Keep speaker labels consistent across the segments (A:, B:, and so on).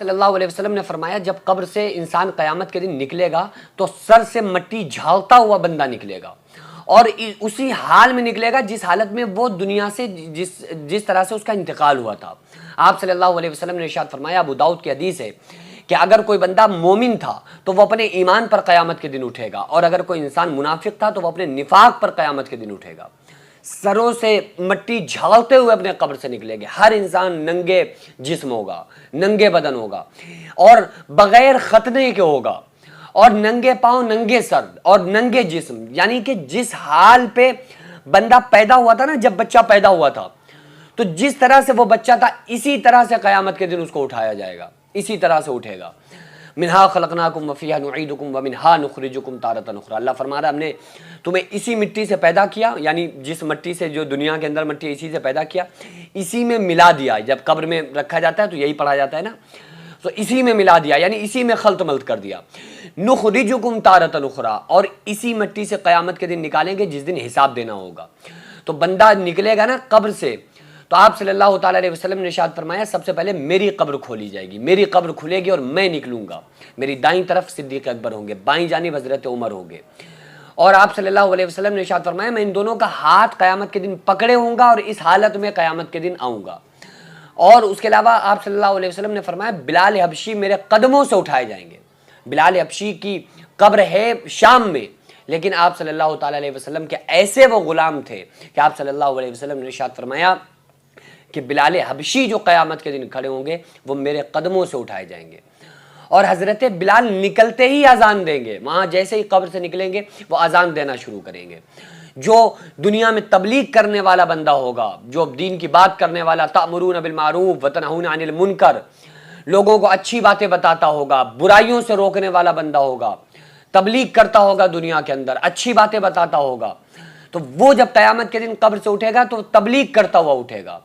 A: صلی اللہ علیہ وسلم نے فرمایا جب قبر سے انسان قیامت کے دن نکلے گا تو سر سے مٹی جھاڑتا ہوا بندہ نکلے گا، اور اسی حال میں نکلے گا جس حالت میں وہ دنیا سے جس طرح سے اس کا انتقال ہوا تھا۔ آپ صلی اللہ علیہ وسلم نے ارشاد فرمایا، ابو داؤد کی حدیث ہے کہ اگر کوئی بندہ مومن تھا تو وہ اپنے ایمان پر قیامت کے دن اٹھے گا، اور اگر کوئی انسان منافق تھا تو وہ اپنے نفاق پر قیامت کے دن اٹھے گا۔ سروں سے مٹی جھاڑتے ہوئے اپنے قبر سے نکلے گے، ہر انسان ننگے جسم ہوگا، ننگے بدن ہوگا، اور بغیر ختنے کے ہوگا، اور ننگے پاؤں، ننگے سر اور ننگے جسم، یعنی کہ جس حال پہ بندہ پیدا ہوا تھا نا، جب بچہ پیدا ہوا تھا تو جس طرح سے وہ بچہ تھا اسی طرح سے قیامت کے دن اس کو اٹھایا جائے گا، اسی طرح سے اٹھے گا۔ منہا خلقناکم وفیہا نعیدکم ومنہا نخرجکم تارۃ اخری۔ اللہ فرما رہا ہے ہم نے تمہیں اسی مٹی سے پیدا کیا، یعنی جس مٹی سے، جو دنیا کے اندر مٹی، اسی سے پیدا کیا، اسی میں ملا دیا۔ جب قبر میں رکھا جاتا ہے تو یہی پڑھا جاتا ہے نا، تو اسی میں ملا دیا، یعنی اسی میں خلط ملط کر دیا۔ نخرجکم تارۃ اخری، اور اسی مٹی سے قیامت کے دن نکالیں گے جس دن حساب دینا ہوگا۔ تو بندہ نکلے گا نا قبر سے، تو آپ صلی اللہ تعالیٰ علیہ وسلم نے ارشاد فرمایا سب سے پہلے میری قبر کھولی جائے گی، میری قبر کھلے گی اور میں نکلوں گا۔ میری دائیں طرف صدیق اکبر ہوں گے، بائیں جانب حضرت عمر ہوں گے، اور آپ صلی اللہ علیہ وسلم نے ارشاد فرمایا میں ان دونوں کا ہاتھ قیامت کے دن پکڑے ہوں گا اور اس حالت میں قیامت کے دن آؤں گا۔ اور اس کے علاوہ آپ صلی اللہ علیہ وسلم نے فرمایا بلال حبشی میرے قدموں سے اٹھائے جائیں گے۔ بلال حبشی کی قبر ہے شام میں، لیکن آپ صلی اللہ تعالیٰ علیہ وسلم کے ایسے وہ غلام تھے کہ آپ صلی اللہ علیہ وسلم نے ارشاد فرمایا کہ بلال حبشی جو قیامت کے دن کھڑے ہوں گے وہ میرے قدموں سے اٹھائے جائیں گے، اور حضرت بلال نکلتے ہی اذان دیں گے، وہاں جیسے ہی قبر سے نکلیں گے وہ اذان دینا شروع کریں گے۔ جو دنیا میں تبلیغ کرنے والا بندہ ہوگا، جو دین کی بات کرنے والا، تأمرون بالمعروف وتنہون عن المنکر، لوگوں کو اچھی باتیں بتاتا ہوگا، برائیوں سے روکنے والا بندہ ہوگا، تبلیغ کرتا ہوگا دنیا کے اندر، اچھی باتیں بتاتا ہوگا، تو وہ جب قیامت کے دن قبر سے اٹھے گا تو تبلیغ کرتا ہوا اٹھے گا،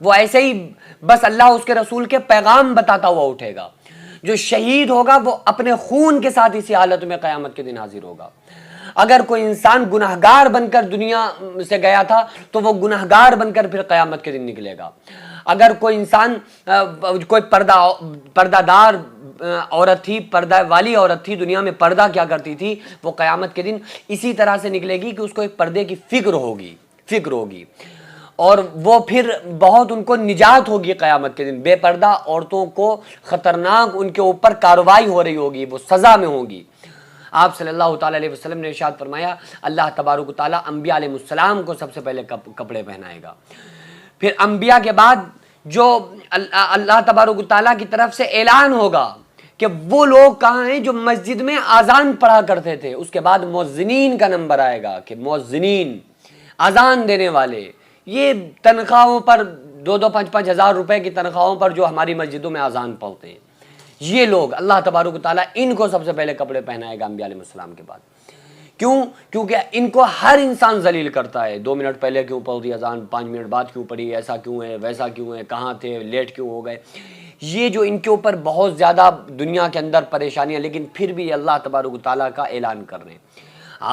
A: وہ ایسے ہی بس اللہ اس کے رسول کے پیغام بتاتا ہوا اٹھے گا۔ جو شہید ہوگا وہ اپنے خون کے ساتھ اسی حالت میں قیامت کے دن حاضر ہوگا۔ اگر کوئی انسان گناہگار بن کر دنیا سے گیا تھا تو وہ گناہگار بن کر پھر قیامت کے دن نکلے گا۔ اگر کوئی انسان کوئی پردہ دار عورت تھی، پردہ والی عورت تھی، دنیا میں پردہ کیا کرتی تھی، وہ قیامت کے دن اسی طرح سے نکلے گی کہ اس کو ایک پردے کی فکر ہوگی، اور وہ پھر بہت ان کو نجات ہوگی قیامت کے دن۔ بے پردہ عورتوں کو خطرناک ان کے اوپر کارروائی ہو رہی ہوگی، وہ سزا میں ہوگی۔ آپ صلی اللہ تعالیٰ علیہ وسلم نے ارشاد فرمایا اللہ تبارک و تعالیٰ انبیاء علیہ السلام کو سب سے پہلے کپڑے پہنائے گا، پھر انبیاء کے بعد جو اللہ تبارک و تعالیٰ کی طرف سے اعلان ہوگا کہ وہ لوگ کہاں ہیں جو مسجد میں اذان پڑھا کرتے تھے، اس کے بعد مؤذنین کا نمبر آئے گا کہ مؤذنین، اذان دینے والے، یہ تنخواہوں پر 2-5 ہزار روپے کی تنخواہوں پر جو ہماری مسجدوں میں اذان پڑھتے ہیں، یہ لوگ اللہ تبارک و تعالیٰ ان کو سب سے پہلے کپڑے پہنائے گا انبیاء علیہ السلام کے بعد۔ کیوں؟ کیونکہ ان کو ہر انسان ذلیل کرتا ہے، 2 منٹ پہلے کیوں پڑھ دی اذان، 5 منٹ بعد کیوں پڑھی، ایسا کیوں ہے، ویسا کیوں ہے، کہاں تھے، لیٹ کیوں ہو گئے۔ یہ جو ان کے اوپر بہت زیادہ دنیا کے اندر پریشانیاں، لیکن پھر بھی اللہ تبارک و تعالیٰ کا اعلان کر رہے ہیں۔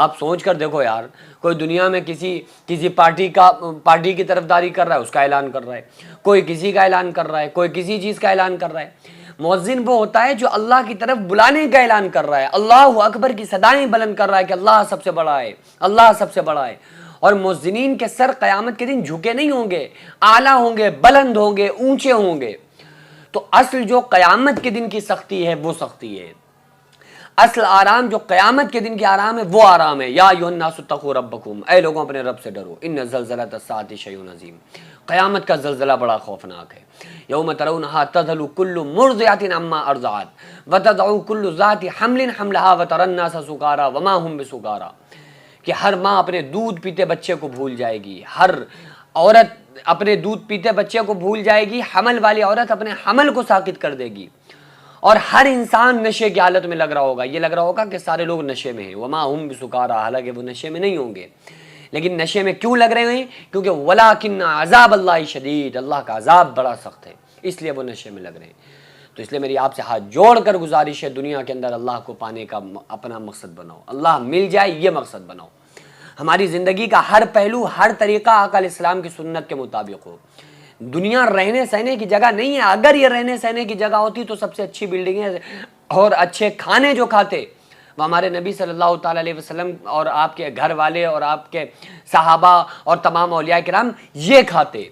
A: آپ سوچ کر دیکھو یار، کوئی دنیا میں کسی پارٹی کی طرفداری کر رہا ہے، اس کا اعلان کر رہا ہے، کوئی کسی کا اعلان کر رہا ہے، کوئی کسی چیز کا اعلان کر رہا ہے۔ مؤذن وہ ہوتا ہے جو اللہ کی طرف بلانے کا اعلان کر رہا ہے، اللہ اکبر کی صدائیں بلند کر رہا ہے کہ اللہ سب سے بڑا ہے، اللہ سب سے بڑا ہے۔ اور مؤذنین کے سر قیامت کے دن جھکے نہیں ہوں گے، اعلیٰ ہوں گے، بلند ہوں گے، اونچے ہوں گے۔ تو اصل جو قیامت کے دن کی سختی ہے وہ سختی ہے، اصل آرام جو قیامت کے دن کی آرام ہے وہ آرام ہے۔ یا ایھا الناس اتقوا ربکم، اے لوگوں اپنے رب سے ڈرو، ان زلزلۃ الساعۃ شیء عظیم، قیامت کا زلزلہ بڑا خوفناک ہے۔ یوم ترونھا تذہل کل مرضعۃ عما ارضعت وتضع کل ذات حمل حملھا وتری الناس سکارى وما هم بسکارى، کہ ہر ماں اپنے دودھ پیتے بچے کو بھول جائے گی، ہر عورت اپنے دودھ پیتے بچے کو بھول جائے گی، حمل والی عورت اپنے حمل کو ساقط کر دے گی، اور ہر انسان نشے کی حالت میں لگ رہا ہوگا۔ یہ لگ رہا ہوگا کہ سارے لوگ نشے میں ہیں، وما هم بسکارى، حالانکہ وہ نشے میں نہیں ہوں گے، لیکن نشے میں کیوں لگ رہے ہیں؟ کیونکہ ولاکن عذاب اللہ شدید، اللہ کا عذاب بڑا سخت ہے، اس لیے وہ نشے میں لگ رہے ہیں۔ تو اس لیے میری آپ سے ہاتھ جوڑ کر گزارش ہے، دنیا کے اندر اللہ کو پانے کا اپنا مقصد بناؤ، اللہ مل جائے یہ مقصد بناؤ، ہماری زندگی کا ہر پہلو، ہر طریقہ آقا علیہ السلام کی سنت کے مطابق ہو، دنیا رہنے سہنے کی جگہ نہیں ہے. اگر یہ رہنے سہنے کی جگہ ہوتی تو سب سے اچھی بلڈنگیں اور اچھے کھانے جو کھاتے وہ ہمارے نبی صلی اللہ تعالیٰ علیہ وسلم اور آپ کے گھر والے اور آپ کے صحابہ اور تمام اولیاء کرام یہ کھاتے.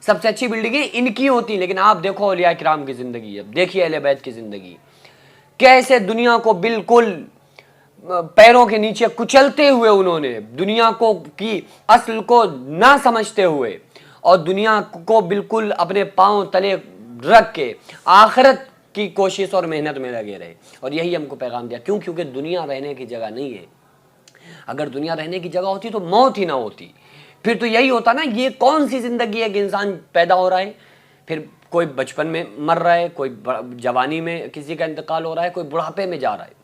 A: سب سے اچھی بلڈنگیں ان کی ہوتی. لیکن آپ دیکھو اولیاء کرام کی زندگی, اب دیکھیے اہل بیت کی زندگی, کیسے دنیا کو بالکل پیروں کے نیچے کچلتے ہوئے انہوں نے دنیا کو کی اصل کو نہ سمجھتے ہوئے اور دنیا کو بالکل اپنے پاؤں تلے رکھ کے آخرت کی کوشش اور محنت میں لگے رہے. اور یہی ہم کو پیغام دیا. کیوں؟ کیونکہ دنیا رہنے کی جگہ نہیں ہے. اگر دنیا رہنے کی جگہ ہوتی تو موت ہی نہ ہوتی. پھر تو یہی ہوتا نا, یہ کون سی زندگی ہے کہ انسان پیدا ہو رہا ہے, پھر کوئی بچپن میں مر رہا ہے, کوئی جوانی میں کسی کا انتقال ہو رہا ہے, کوئی بڑھاپے میں جا رہا ہے,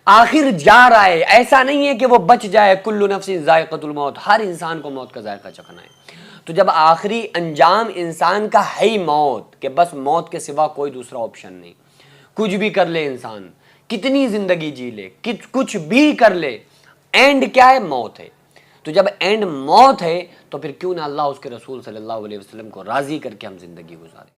A: آخر جا رہا ہے. ایسا نہیں ہے کہ وہ بچ جائے. کل نفس ذائقۃ الموت, ہر انسان کو موت کا ذائقہ چکھنا ہے. تو جب آخری انجام انسان کا ہے ہی موت, کہ بس موت کے سوا کوئی دوسرا آپشن نہیں, کچھ بھی کر لے انسان, کتنی زندگی جی لے, کچھ بھی کر لے, اینڈ کیا ہے؟ موت ہے. تو جب اینڈ موت ہے تو پھر کیوں نہ اللہ اس کے رسول صلی اللہ علیہ وسلم کو راضی کر کے ہم زندگی گزاریں.